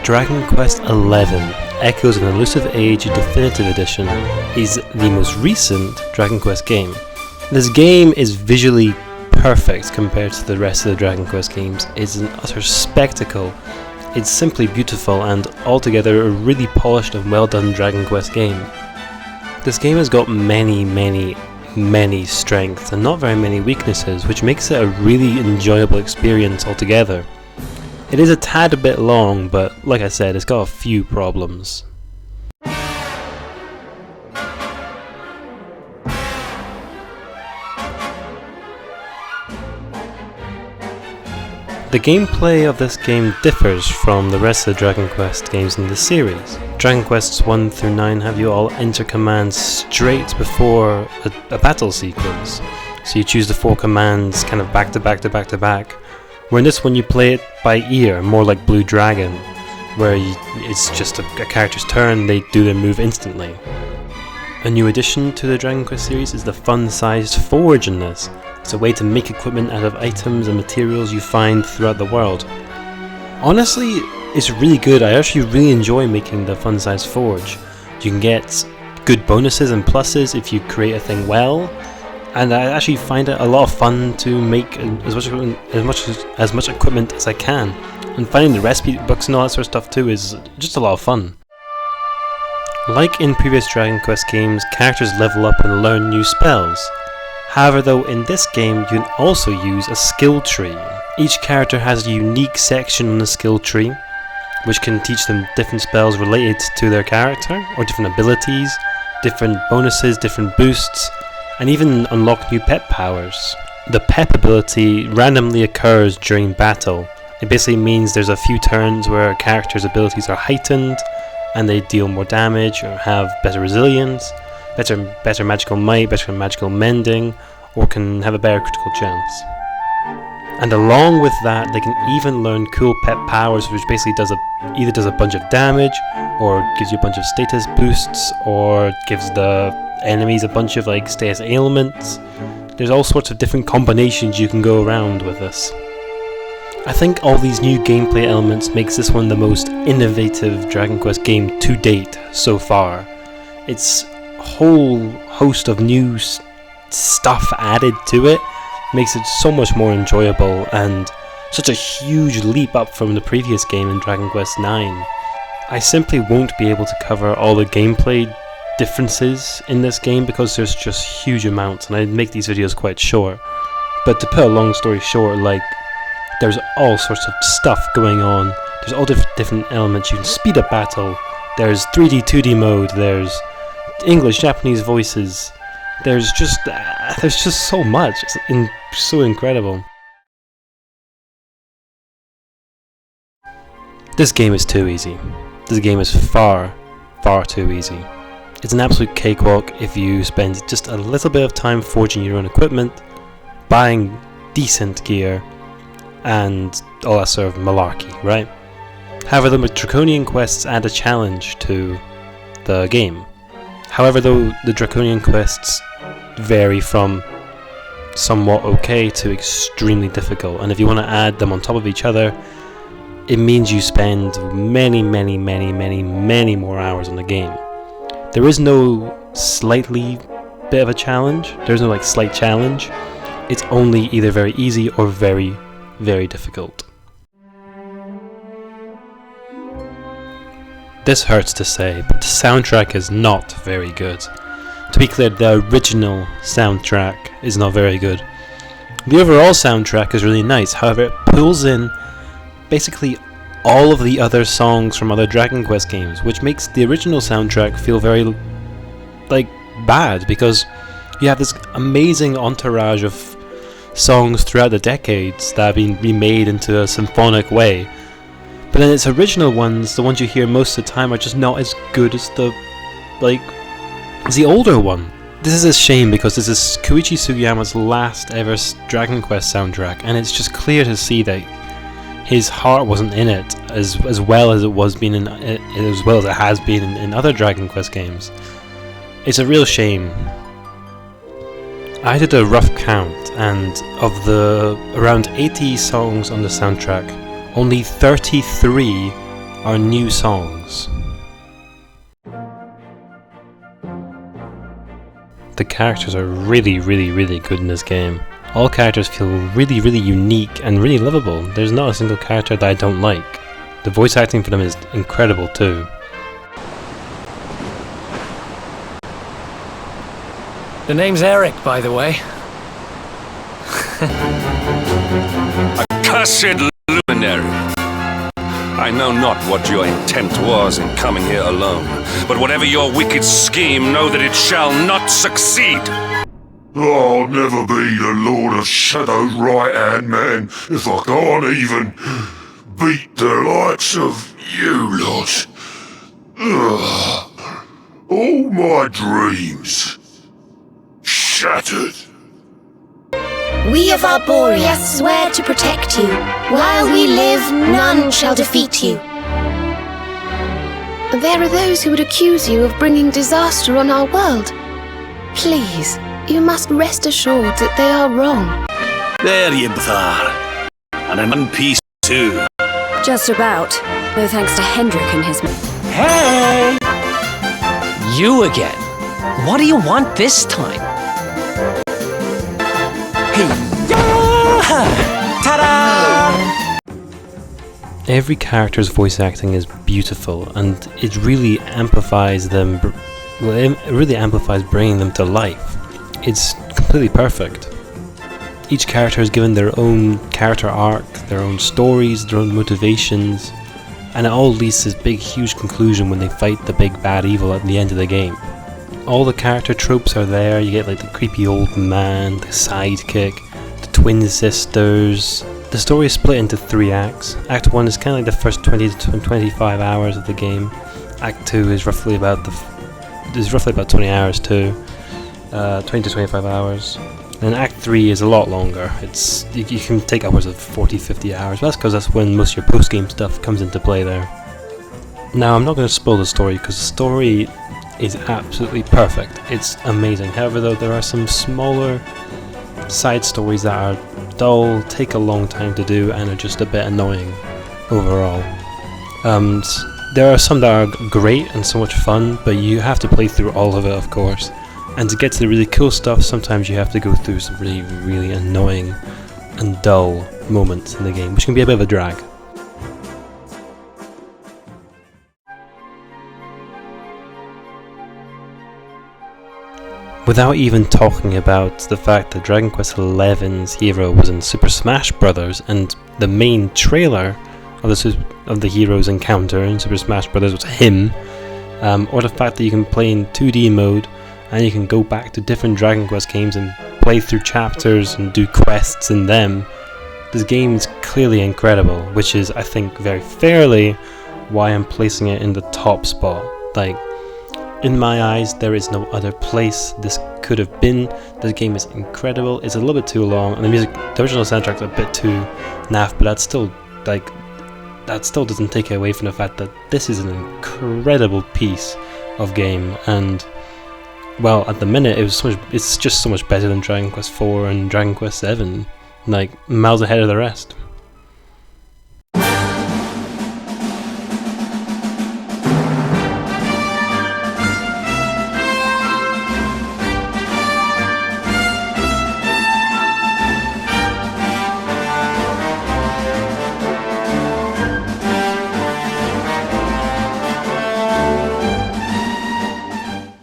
Dragon Quest XI, Echoes of an Elusive Age Definitive Edition, is the most recent Dragon Quest game. This game is visually perfect compared to the rest of the Dragon Quest games. It's an utter spectacle. It's simply beautiful and altogether a really polished and well done Dragon Quest game. This game has got many strengths and not very many weaknesses, which makes it a really enjoyable experience altogether. It is a tad bit long, but like I said, it's got a few problems. The gameplay of this game differs from the rest of the Dragon Quest games in the series. Dragon Quests 1 through 9 have you all enter commands straight before a battle sequence. So you choose the 4 commands kind of back to back. Where in this one you play it by ear, more like Blue Dragon, where it's just a character's turn, they do their move instantly. A new addition to the Dragon Quest series is the fun-sized forge in this. It's a way to make equipment out of items and materials you find throughout the world. Honestly, it's really good. I actually really enjoy making the fun-sized forge. You can get good bonuses and pluses if you create a thing well, and I actually find it a lot of fun to make as much equipment as I can. And finding the recipe books and all that sort of stuff too is just a lot of fun. Like in previous Dragon Quest games, characters level up and learn new spells. However though, in this game you can also use a skill tree. Each character has a unique section on the skill tree, which can teach them different spells related to their character, or different abilities, different bonuses, different boosts, and even unlock new pet powers. The pep ability randomly occurs during battle. It basically means there's a few turns where a character's abilities are heightened, and they deal more damage, or have better resilience, better magical might, better magical mending, or can have a better critical chance. And along with that, they can even learn cool pet powers, which basically either does a bunch of damage, or gives you a bunch of status boosts, or gives the enemies a bunch of status ailments. There's all sorts of different combinations you can go around with this. I think all these new gameplay elements makes this one the most innovative Dragon Quest game to date so far. Its whole host of new stuff added to it makes it so much more enjoyable and such a huge leap up from the previous game in Dragon Quest IX. I simply won't be able to cover all the gameplay differences in this game because there's just huge amounts, and I make these videos quite short. But to put a long story short, there's all sorts of stuff going on. There's all different elements. You can speed up battle. There's 3D, 2D mode. There's English, Japanese voices. There's just so much. It's so incredible. This game is too easy. This game is far too easy. It's an absolute cakewalk if you spend just a little bit of time forging your own equipment, buying decent gear, and all that sort of malarkey, right? However, the Draconian quests add a challenge to the game. However, though, the Draconian quests vary from somewhat okay to extremely difficult, and if you want to add them on top of each other, it means you spend many more hours on the game. There is no slightly bit of a challenge. There's no slight challenge. It's only either very easy or very difficult. This hurts to say, but the soundtrack is not very good. To be clear, the original soundtrack is not very good. The overall soundtrack is really nice, however it pulls in basically all of the other songs from other Dragon Quest games, which makes the original soundtrack feel very bad, because you have this amazing entourage of songs throughout the decades that have been remade into a symphonic way, but then its original ones, the ones you hear most of the time, are just not as good as the older one. This is a shame because this is Koichi Sugiyama's last ever Dragon Quest soundtrack, and it's just clear to see that his heart wasn't in it as well as it has been in other Dragon Quest games. It's a real shame. I did a rough count, and of the around 80 songs on the soundtrack, only 33 are new songs. The characters are really good in this game. All characters feel really unique and really lovable. There's not a single character that I don't like. The voice acting for them is incredible too. The name's Eric, by the way. Accursed luminary! I know not what your intent was in coming here alone, but whatever your wicked scheme, know that it shall not succeed! I'll never be the Lord of Shadow's right-hand man if I can't even beat the likes of you lot. Ugh. All my dreams shattered. We of Arborea swear to protect you. While we live, none shall defeat you. There are those who would accuse you of bringing disaster on our world. Please, you must rest assured that they are wrong. There you are. And in one piece too. Just about. No thanks to Hendrik and his... Hey! You again. What do you want this time? Hey! Ta-da! Every character's voice acting is beautiful, and it really amplifies them. It really amplifies bringing them to life. It's completely perfect. Each character is given their own character arc, their own stories, their own motivations, and it all leads to this big, huge conclusion when they fight the big bad evil at the end of the game. All the character tropes are there. You get like the creepy old man, the sidekick, the twin sisters. The story is split into 3 acts. Act 1 is kind of like the first 20 to 25 hours of the game. Act 2 is roughly about 20 hours too. 20 to 25 hours. And Act 3 is a lot longer. You can take upwards of 40-50 hours, but that's because that's when most of your post-game stuff comes into play there. Now, I'm not going to spoil the story, because the story is absolutely perfect. It's amazing. However, though, there are some smaller side stories that are dull, take a long time to do, and are just a bit annoying overall. There are some that are great and so much fun, but you have to play through all of it, of course. And to get to the really cool stuff, sometimes you have to go through some really annoying and dull moments in the game, which can be a bit of a drag. Without even talking about the fact that Dragon Quest XI's hero was in Super Smash Bros. And the main trailer of the hero's encounter in Super Smash Bros. Was him, or the fact that you can play in 2D mode and you can go back to different Dragon Quest games and play through chapters and do quests in them. This game is clearly incredible, which is, I think, very fairly why I'm placing it in the top spot. Like, in my eyes, there is no other place this could have been. This game is incredible. It's a little bit too long, and the original soundtrack's a bit too naff, but that still doesn't take away from the fact that this is an incredible piece of game. And well, at the minute, it's just so much better than Dragon Quest IV and Dragon Quest VII, like miles ahead of the rest.